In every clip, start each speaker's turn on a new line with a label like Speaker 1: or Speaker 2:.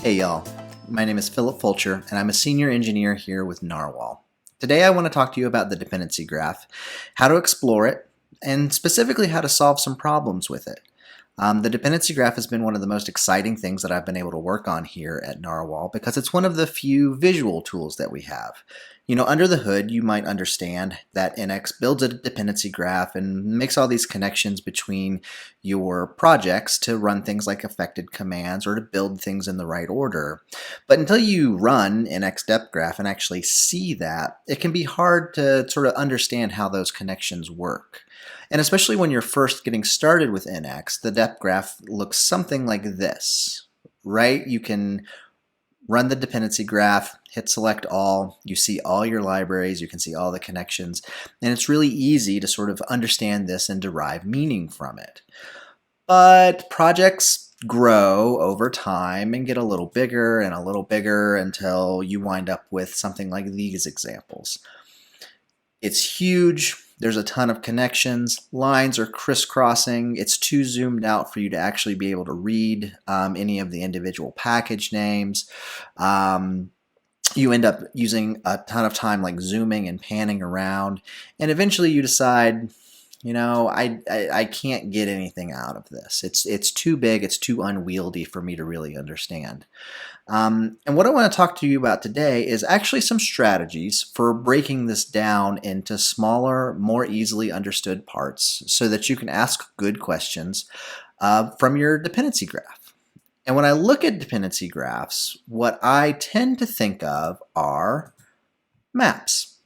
Speaker 1: Hey y'all, my name is Philip Fulcher and I'm a senior engineer here with Nrwl. Today I want to talk to you about the dependency graph, how to explore it, and specifically how to solve some problems with it. The dependency graph has been one of the most exciting things that I've been able to work on here at Nrwl because it's one of the few visual tools that we have. You know, under the hood, you might understand that NX builds a dependency graph and makes all these connections between your projects to run things like affected commands or to build things in the right order. But until you run NX depth graph and actually see that, it can be hard to sort of understand how those connections work. And especially when you're first getting started with NX, the depth graph looks something like this, right? You can run the dependency graph, hit select all, you see all your libraries, you can see all the connections, and it's really easy to sort of understand this and derive meaning from it. But projects grow over time and get a little bigger and a little bigger until you wind up with something like these examples. It's huge. There's a ton of connections. Lines are crisscrossing. It's too zoomed out for you to actually be able to read any of the individual package names. You end up using a ton of time like zooming and panning around. And eventually you decide, you know, I can't get anything out of this. It's too big. It's too unwieldy for me to really understand. And what I want to talk to you about today is actually some strategies for breaking this down into smaller, more easily understood parts so that you can ask good questions from your dependency graph. And when I look at dependency graphs, what I tend to think of are maps.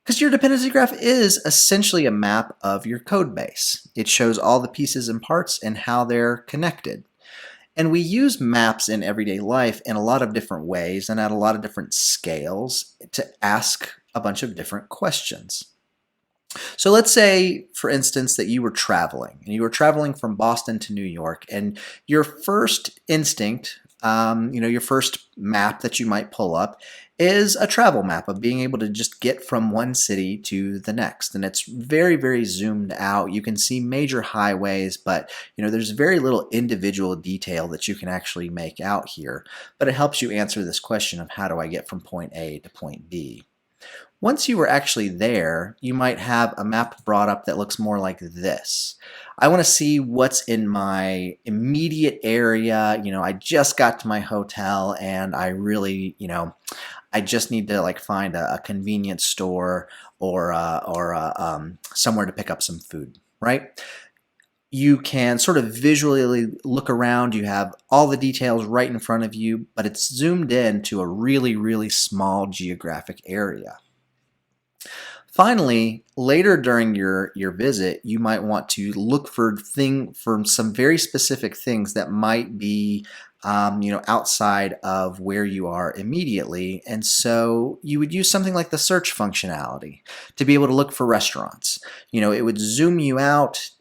Speaker 1: Because your dependency graph is essentially a map of your code base. It shows all the pieces and parts and how they're connected. And we use maps in everyday life in a lot of different ways and at a lot of different scales to ask a bunch of different questions. So let's say, for instance, that you were traveling and you were traveling from Boston to New York, and your first instinct, your first map that you might pull up is a travel map of being able to just get from one city to the next. And it's very, very zoomed out. You can see major highways, but there's very little individual detail that you can actually make out here. But it helps you answer this question of how do I get from point A to point B. Once you were actually there, you might have a map brought up that looks more like this. I want to see what's in my immediate area. I just got to my hotel and I really, I just need to find a convenience store or somewhere to pick up some food, right? You can sort of visually look around. You have all the details right in front of you, but it's zoomed in to a really, really small geographic area. Finally, later during your visit, you might want to look for some very specific things that might be outside of where you are immediately. And so you would use something like the search functionality to be able to look for restaurants. It would zoom you out,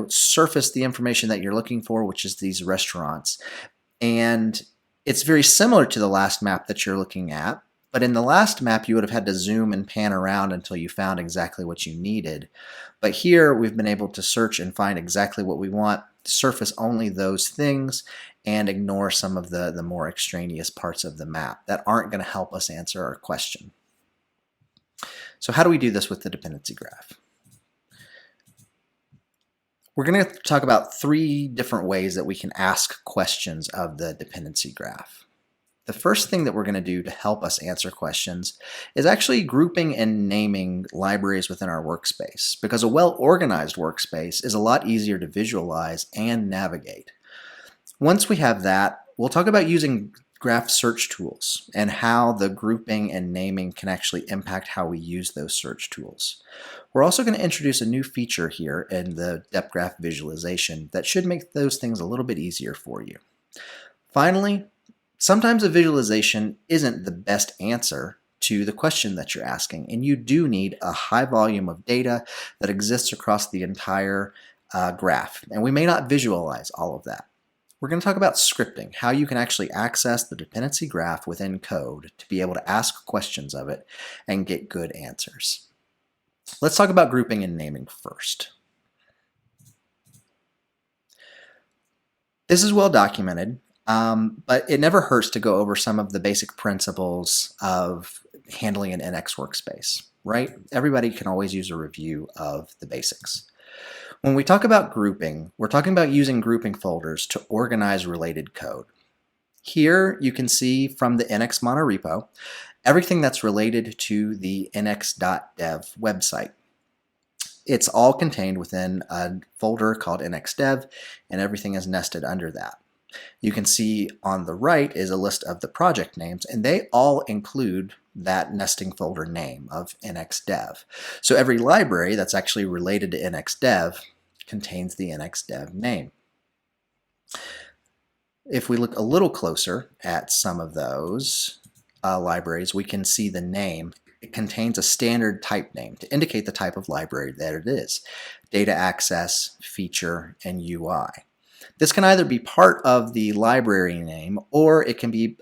Speaker 1: surface the information that you're looking for, which is these restaurants. And it's very similar to the last map that you're looking at. But in the last map, you would have had to zoom and pan around until you found exactly what you needed. But here, we've been able to search and find exactly what we want, surface only those things, and ignore some of the more extraneous parts of the map that aren't going to help us answer our question. So how do we do this with the dependency graph? We're going to talk about 3 different ways that we can ask questions of the dependency graph. The first thing that we're going to do to help us answer questions is actually grouping and naming libraries within our workspace, because a well-organized workspace is a lot easier to visualize and navigate. Once we have that, we'll talk about using graph search tools and how the grouping and naming can actually impact how we use those search tools. We're also going to introduce a new feature here in the depth graph visualization that should make those things a little bit easier for you. Finally, sometimes a visualization isn't the best answer to the question that you're asking, and you do need a high volume of data that exists across the entire graph, and we may not visualize all of that. We're going to talk about scripting, how you can actually access the dependency graph within code to be able to ask questions of it and get good answers. Let's talk about grouping and naming first. This is well documented. but it never hurts to go over some of the basic principles of handling an NX workspace, right? Everybody can always use a review of the basics. When we talk about grouping, we're talking about using grouping folders to organize related code. Here you can see from the NX monorepo everything that's related to the nx.dev website. It's all contained within a folder called nxdev, and everything is nested under that. You can see on the right is a list of the project names, and they all include that nesting folder name of nxdev. So every library that's actually related to nxdev contains the nxdev name. If we look a little closer at some of those libraries, we can see the name. It contains a standard type name to indicate the type of library that it is: data access, feature, and UI. This can either be part of the library name, or it can be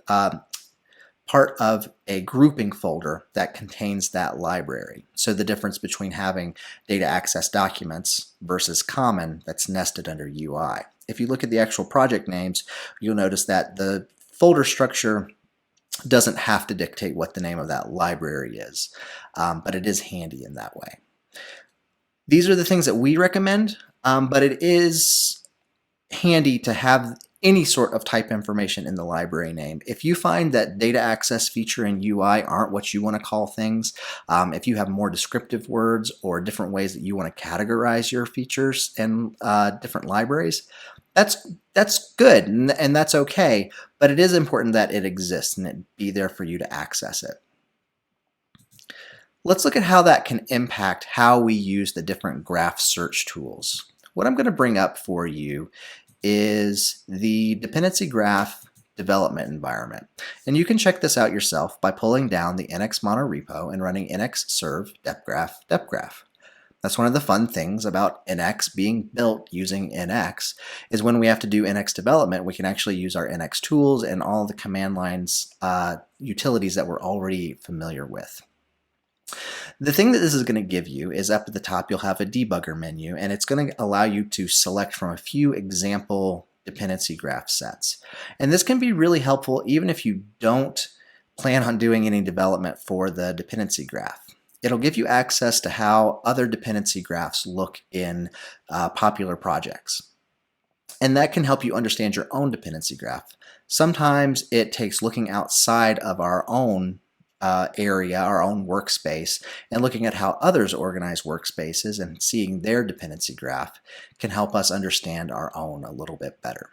Speaker 1: part of a grouping folder that contains that library. So the difference between having data access documents versus common that's nested under UI. If you look at the actual project names, you'll notice that the folder structure doesn't have to dictate what the name of that library is, but it is handy in that way. These are the things that we recommend, but it is handy to have any sort of type information in the library name. If you find that data access, feature, and UI aren't what you want to call things, if you have more descriptive words or different ways that you want to categorize your features in different libraries, that's good and that's okay, but it is important that it exists and it be there for you to access it. Let's look at how that can impact how we use the different graph search tools. What I'm going to bring up for you is the dependency graph development environment. And you can check this out yourself by pulling down the NX monorepo and running nx serve depgraph. That's one of the fun things about NX being built using NX, is when we have to do NX development, we can actually use our NX tools and all the command lines utilities that we're already familiar with. The thing that this is going to give you is up at the top you'll have a debugger menu, and it's going to allow you to select from a few example dependency graph sets. And this can be really helpful even if you don't plan on doing any development for the dependency graph. It'll give you access to how other dependency graphs look in popular projects. And that can help you understand your own dependency graph. Sometimes it takes looking outside of our own area, our own workspace, and looking at how others organize workspaces and seeing their dependency graph can help us understand our own a little bit better.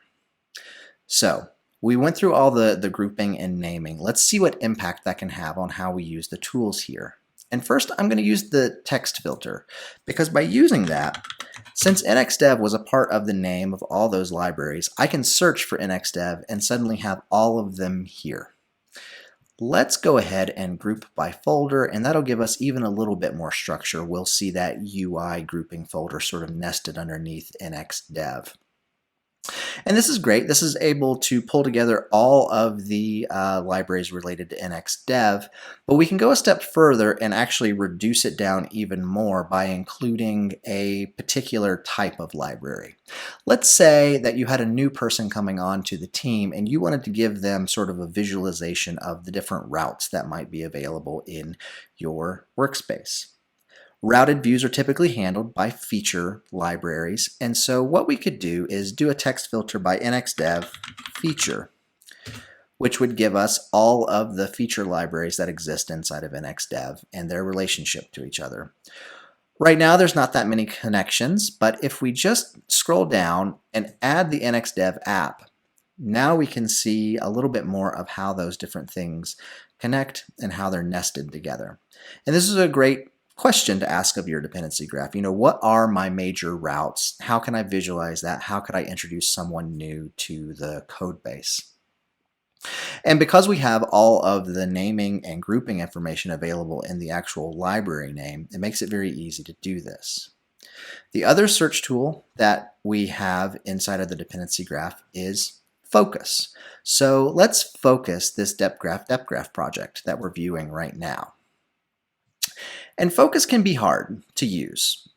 Speaker 1: So we went through all the grouping and naming. Let's see what impact that can have on how we use the tools here. And first I'm going to use the text filter, because by using that, since nxdev was a part of the name of all those libraries, I can search for nxdev and suddenly have all of them here. Let's go ahead and group by folder, and that'll give us even a little bit more structure. We'll see that UI grouping folder sort of nested underneath nxdev. And this is great. This is able to pull together all of the libraries related to nxdev, but we can go a step further and actually reduce it down even more by including a particular type of library. Let's say that you had a new person coming on to the team and you wanted to give them sort of a visualization of the different routes that might be available in your workspace. Routed views are typically handled by feature libraries, and so what we could do is do a text filter by nxdev feature, which would give us all of the feature libraries that exist inside of nxdev and their relationship to each other. Right now there's not that many connections, but if we just scroll down and add the nxdev app, now we can see a little bit more of how those different things connect and how they're nested together. And this is a great question to ask of your dependency graph. You know, what are my major routes? How can I visualize that? How could I introduce someone new to the code base? And because we have all of the naming and grouping information available in the actual library name, it makes it very easy to do this. The other search tool that we have inside of the dependency graph is focus. So let's focus this depgraph project that we're viewing right now. And focus can be hard to use.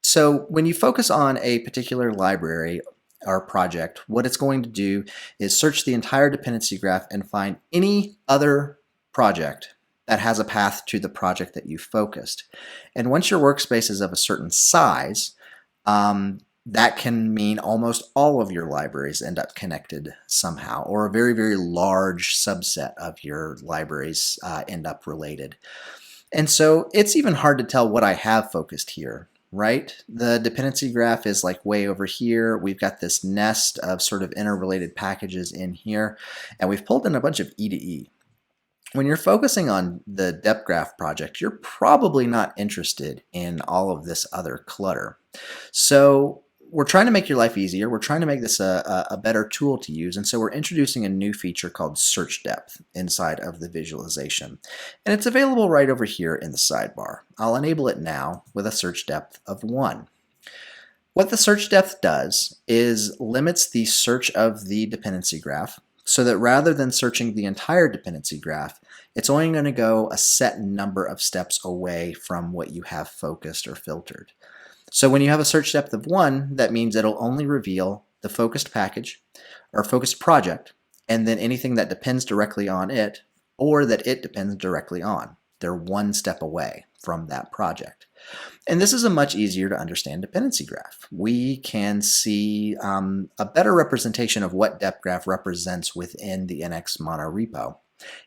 Speaker 1: So when you focus on a particular library, our project, what it's going to do is search the entire dependency graph and find any other project that has a path to the project that you focused. And once your workspace is of a certain size, that can mean almost all of your libraries end up connected somehow, or a very, very large subset of your libraries end up related. And so it's even hard to tell what I have focused here, right? The dependency graph is like way over here. We've got this nest of sort of interrelated packages in here, and we've pulled in a bunch of E to E. When you're focusing on the dep graph project, you're probably not interested in all of this other clutter. So we're trying to make your life easier. We're trying to make this a better tool to use, and so we're introducing a new feature called search depth inside of the visualization. And it's available right over here in the sidebar. I'll enable it now with a search depth of 1. What the search depth does is limits the search of the dependency graph, so that rather than searching the entire dependency graph, it's only going to go a set number of steps away from what you have focused or filtered. So when you have a search depth of 1, that means it'll only reveal the focused package or focused project, and then anything that depends directly on it or that it depends directly on. They're one step away from that project. And this is a much easier to understand dependency graph. We can see a better representation of what dep graph represents within the NX monorepo.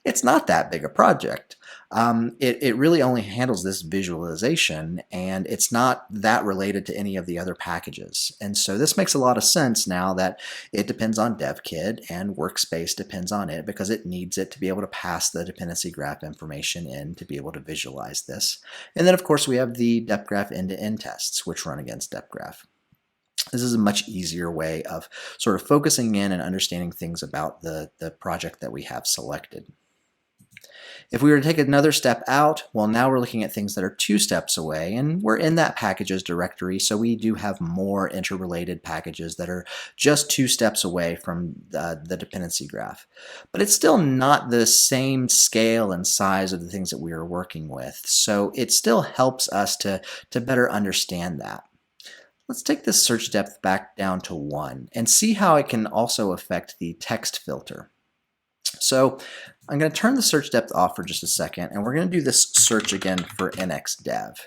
Speaker 1: It's not that big a project. It really only handles this visualization, and it's not that related to any of the other packages. And so this makes a lot of sense now that it depends on DevKit and Workspace depends on it because it needs it to be able to pass the dependency graph information in to be able to visualize this. And then of course we have the dep graph end-to-end tests which run against dep graph. This is a much easier way of sort of focusing in and understanding things about the project that we have selected. If we were to take another step out, well, now we're looking at things that are 2 steps away, and we're in that packages directory, so we do have more interrelated packages that are just 2 steps away from the dependency graph. But it's still not the same scale and size of the things that we are working with, so it still helps us to better understand that. Let's take this search depth back down to 1 and see how it can also affect the text filter. So I'm going to turn the search depth off for just a second, and we're going to do this search again for NXDev.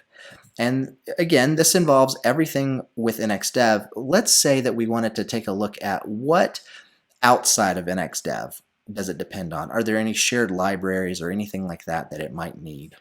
Speaker 1: And again, this involves everything with NXDev. Let's say that we wanted to take a look at what outside of NXDev does it depend on. Are there any shared libraries or anything like that that it might need?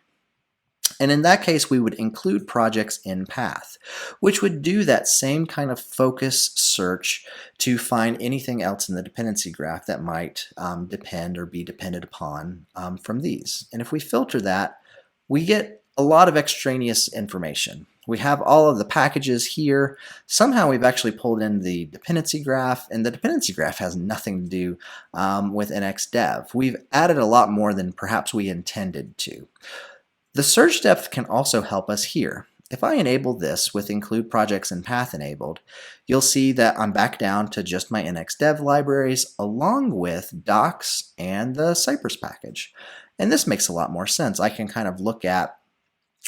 Speaker 1: And in that case, we would include projects in path, which would do that same kind of focus search to find anything else in the dependency graph that might depend or be dependent upon from these. And if we filter that, we get a lot of extraneous information. We have all of the packages here. Somehow we've actually pulled in the dependency graph, and the dependency graph has nothing to do with NXDev. We've added a lot more than perhaps we intended to. The search depth can also help us here. If I enable this with include projects and path enabled, you'll see that I'm back down to just my NXDev libraries along with docs and the Cypress package. And this makes a lot more sense. I can kind of look at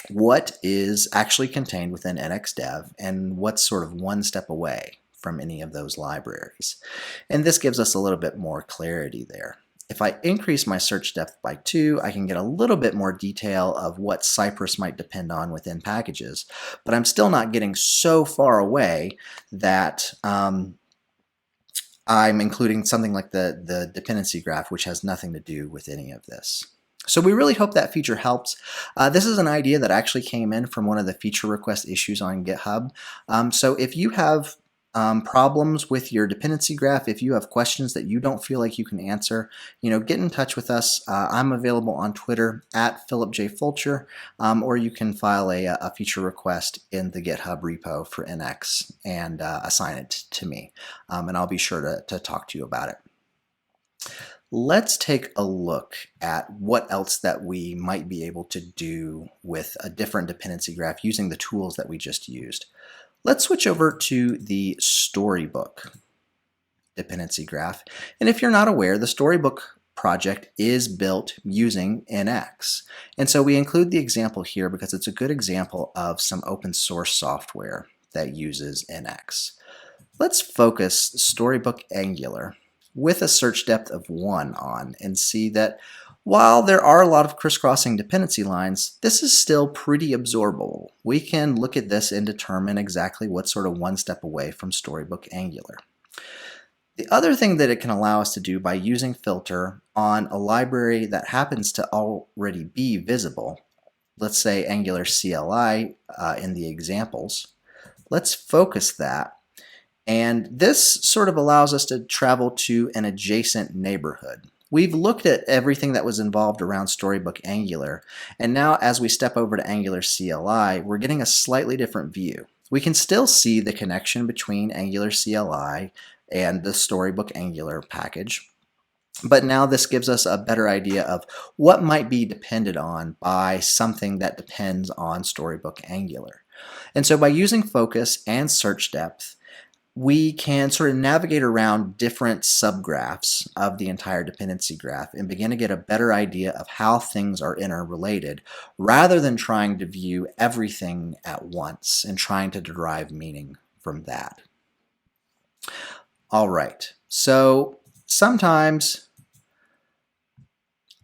Speaker 1: what is actually contained within NXDev and what's sort of one step away from any of those libraries. And this gives us a little bit more clarity there. If I increase my search depth by 2, I can get a little bit more detail of what Cypress might depend on within packages, but I'm still not getting so far away that I'm including something like the dependency graph, which has nothing to do with any of this. So we really hope that feature helps. This is an idea that actually came in from one of the feature request issues on GitHub. So if you have problems with your dependency graph, if you have questions that you don't feel like you can answer, get in touch with us. I'm available on Twitter at PhilipJFulcher, or you can file a feature request in the GitHub repo for NX and assign it to me, and I'll be sure to talk to you about it. Let's take a look at what else that we might be able to do with a different dependency graph using the tools that we just used. Let's switch over to the Storybook dependency graph. And if you're not aware, the Storybook project is built using NX. And so we include the example here because it's a good example of some open source software that uses NX. Let's focus Storybook Angular with a search depth of 1 on and see that while there are a lot of crisscrossing dependency lines, this is still pretty absorbable. We can look at this and determine exactly what's sort of one step away from Storybook Angular. The other thing that it can allow us to do by using filter on a library that happens to already be visible, let's say Angular CLI in the examples, let's focus that. And this sort of allows us to travel to an adjacent neighborhood. We've looked at everything that was involved around Storybook Angular, and now as we step over to Angular CLI, we're getting a slightly different view. We can still see the connection between Angular CLI and the Storybook Angular package, but now this gives us a better idea of what might be depended on by something that depends on Storybook Angular. And so by using focus and search depth, we can sort of navigate around different subgraphs of the entire dependency graph and begin to get a better idea of how things are interrelated rather than trying to view everything at once and trying to derive meaning from that. All right, so sometimes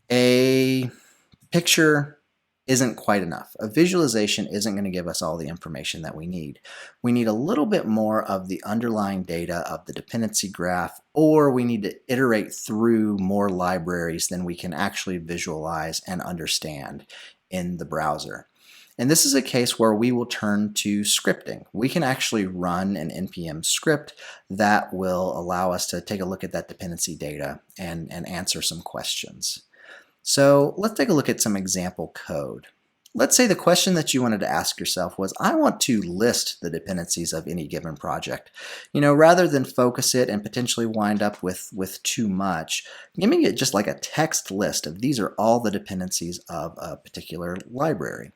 Speaker 1: a picture isn't quite enough. A visualization isn't going to give us all the information that we need. We need a little bit more of the underlying data of the dependency graph, or we need to iterate through more libraries than we can actually visualize and understand in the browser. And this is a case where we will turn to scripting. We can actually run an npm script that will allow us to take a look at that dependency data and answer some questions. So let's take a look at some example code. Let's say the question that you wanted to ask yourself was, I want to list the dependencies of any given project. Rather than focus it and potentially wind up with too much, give me it just like a text list of these are all the dependencies of a particular library.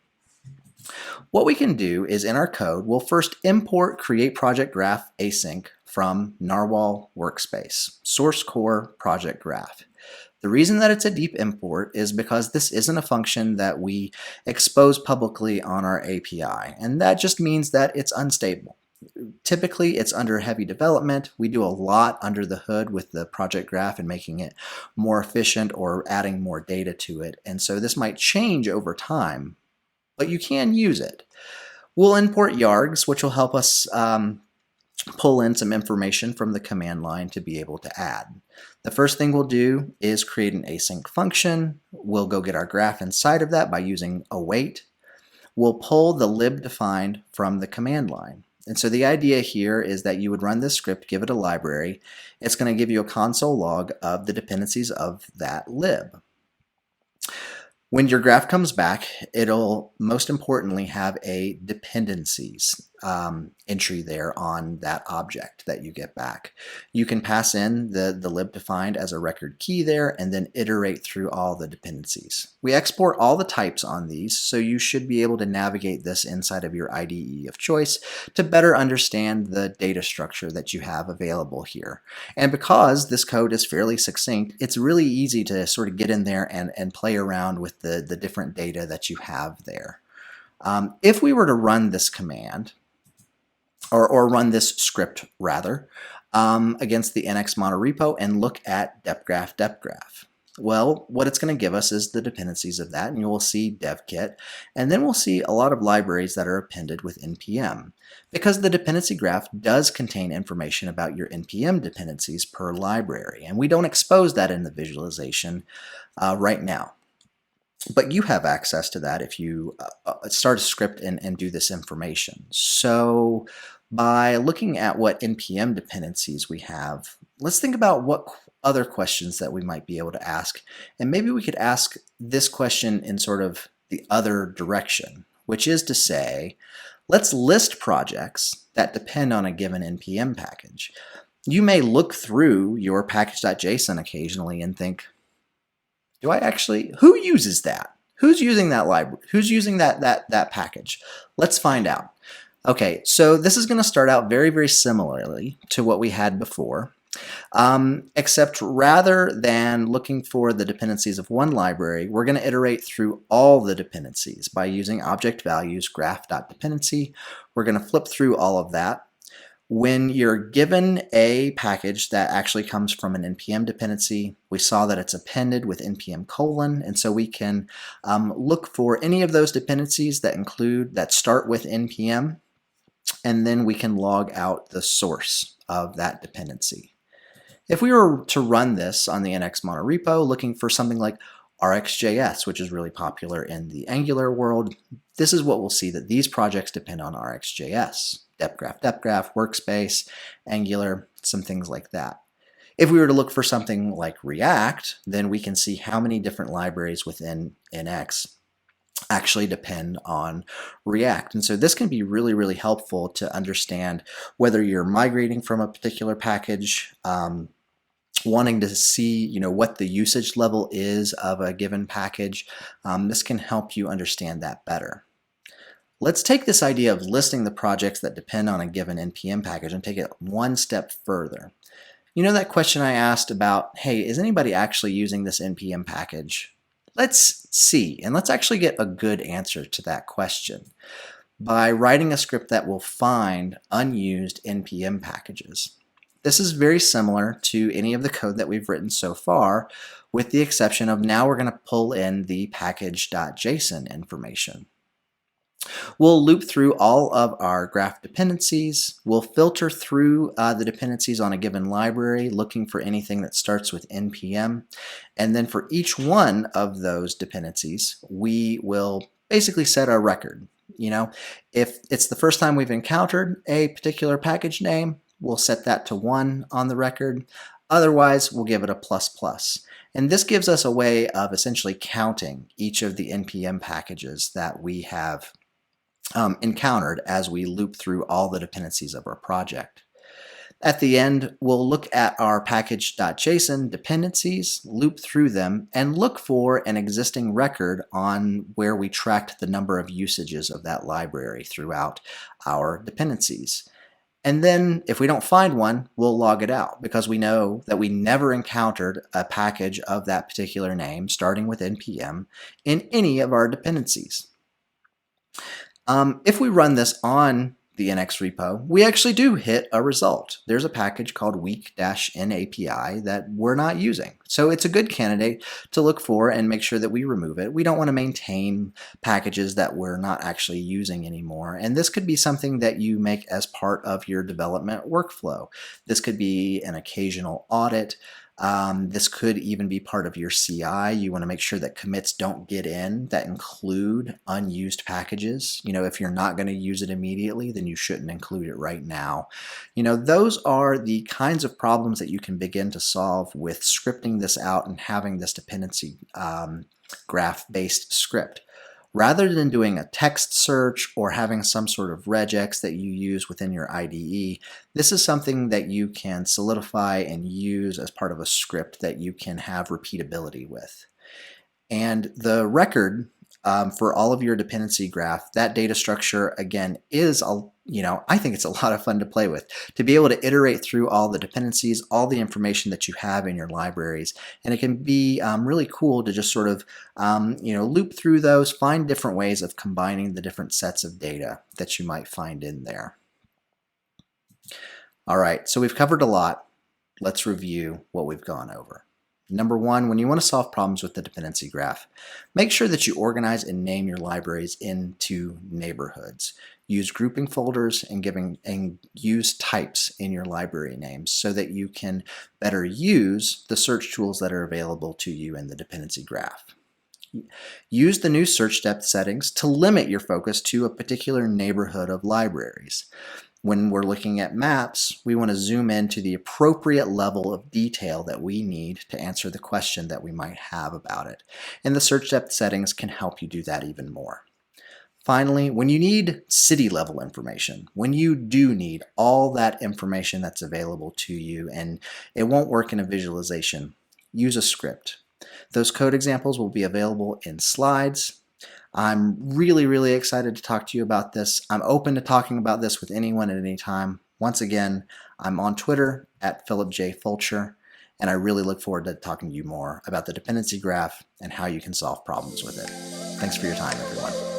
Speaker 1: What we can do is in our code, we'll first import create project graph async from Nrwl workspace, source core project graph. The reason that it's a deep import is because this isn't a function that we expose publicly on our API, and that just means that it's unstable. Typically, it's under heavy development. We do a lot under the hood with the project graph and making it more efficient or adding more data to it, and so this might change over time, but you can use it. We'll import yargs, which will help us pull in some information from the command line to be able to add. The first thing we'll do is create an async function. We'll go get our graph inside of that by using await. We'll pull the lib defined from the command line. And so the idea here is that you would run this script, give it a library. It's going to give you a console log of the dependencies of that lib. When your graph comes back, it'll most importantly have a dependencies entry there on that object that you get back. You can pass in the lib defined as a record key there and then iterate through all the dependencies. We export all the types on these, so you should be able to navigate this inside of your IDE of choice to better understand the data structure that you have available here. And because this code is fairly succinct, it's really easy to sort of get in there and play around with the different data that you have there. If we were to run this command, or run this script rather, against the NX monorepo and look at depgraph, well, what it's going to give us is the dependencies of that, and you will see devkit, and then we'll see a lot of libraries that are appended with npm. Because the dependency graph does contain information about your npm dependencies per library, and we don't expose that in the visualization right now. But you have access to that if you start a script and do this information. So by looking at what npm dependencies we have, let's think about what other questions that we might be able to ask. And maybe we could ask this question in sort of the other direction, which is to say, let's list projects that depend on a given npm package. You may look through your package.json occasionally and think, do I actually, who uses that? Who's using that library? Who's using that package? Let's find out. Okay, so this is going to start out very, very similarly to what we had before, except rather than looking for the dependencies of one library, we're going to iterate through all the dependencies by using object values graph.dependency. We're going to flip through all of that. When you're given a package that actually comes from an npm dependency, we saw that it's appended with npm colon, and so we can look for any of those dependencies that start with npm, and then we can log out the source of that dependency. If we were to run this on the NX monorepo looking for something like RxJS, which is really popular in the Angular world, this is what we'll see, that these projects depend on RxJS. depgraph, workspace, Angular, some things like that. If we were to look for something like React, then we can see how many different libraries within NX actually depend on React. And so this can be really, really helpful to understand whether you're migrating from a particular package, wanting to see what the usage level is of a given package. This can help you understand that better. Let's take this idea of listing the projects that depend on a given npm package and take it one step further. You know that question I asked about, hey, is anybody actually using this npm package? Let's see, and let's actually get a good answer to that question by writing a script that will find unused npm packages. This is very similar to any of the code that we've written so far, with the exception of now we're going to pull in the package.json information. We'll loop through all of our graph dependencies. We'll filter through the dependencies on a given library, looking for anything that starts with npm. And then for each one of those dependencies, we will basically set our record. If it's the first time we've encountered a particular package name, we'll set that to 1 on the record. Otherwise, we'll give it a ++. And this gives us a way of essentially counting each of the npm packages that we have encountered as we loop through all the dependencies of our project. At the end, we'll look at our package.json dependencies, loop through them, and look for an existing record on where we tracked the number of usages of that library throughout our dependencies. And then if we don't find one, we'll log it out because we know that we never encountered a package of that particular name starting with npm in any of our dependencies. If we run this on the NX repo, we actually do hit a result. There's a package called weak-napi that we're not using. So it's a good candidate to look for and make sure that we remove it. We don't want to maintain packages that we're not actually using anymore. And this could be something that you make as part of your development workflow. This could be an occasional audit. This could even be part of your CI. You want to make sure that commits don't get in that include unused packages. If you're not going to use it immediately, then you shouldn't include it right now. Those are the kinds of problems that you can begin to solve with scripting this out and having this dependency graph-based script. Rather than doing a text search or having some sort of regex that you use within your IDE, this is something that you can solidify and use as part of a script that you can have repeatability with. And the record for all of your dependency graph, that data structure, again, is, I think it's a lot of fun to play with, to be able to iterate through all the dependencies, all the information that you have in your libraries. And it can be really cool to just sort of, loop through those, find different ways of combining the different sets of data that you might find in there. All right, so we've covered a lot. Let's review what we've gone over. Number one, when you want to solve problems with the dependency graph, make sure that you organize and name your libraries into neighborhoods. Use grouping folders and use types in your library names so that you can better use the search tools that are available to you in the dependency graph. Use the new search depth settings to limit your focus to a particular neighborhood of libraries. When we're looking at maps, we want to zoom in to the appropriate level of detail that we need to answer the question that we might have about it. And the search depth settings can help you do that even more. Finally, when you need city level information, when you do need all that information that's available to you and it won't work in a visualization, use a script. Those code examples will be available in slides. I'm really, really excited to talk to you about this. I'm open to talking about this with anyone at any time. Once again, I'm on Twitter at Philip J. Fulcher, and I really look forward to talking to you more about the dependency graph and how you can solve problems with it. Thanks for your time, everyone.